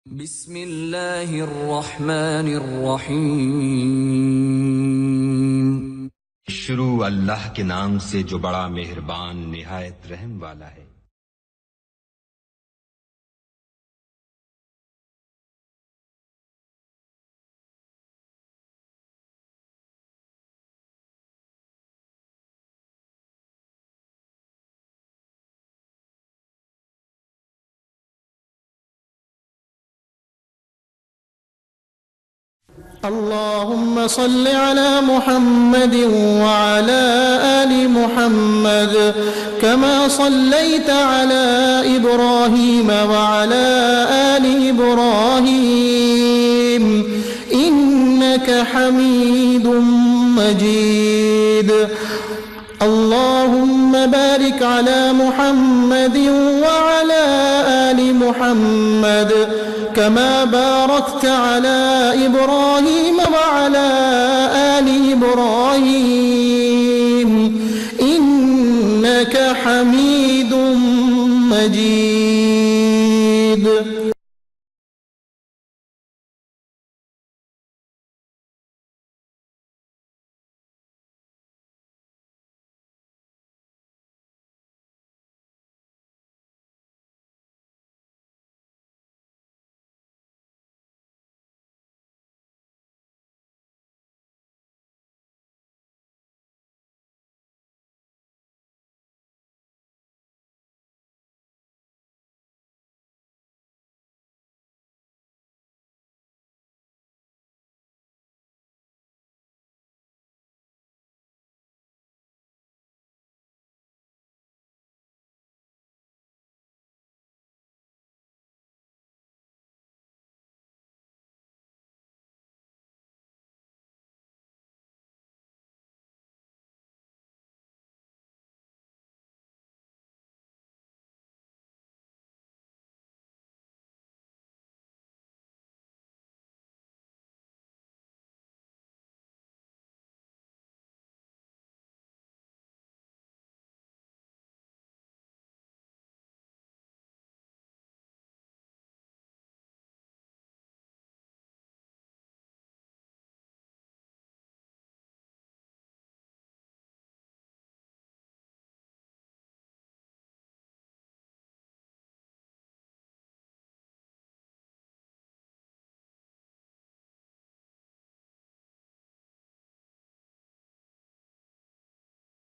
बिस्मिल्लाहिर्रहमानिर्रहीम। शुरू अल्लाह के नाम से जो बड़ा मेहरबान निहायत रहम वाला है। अल्लाहुम्मा सल्लि अला मुहम्मद व अला आलि मुहम्मद कमा सल्लैता अला इब्राहीम व अला आलि इब्राहीम इन्नका हमीदुम मजीद। अल्लाहुम्मा बारिक अला मुहम्मद व अला आलि मुहम्मद कमा बारकत अला इब्राहीम व अला आलि इब्राहीम इन्नका हमीदुम मजीद।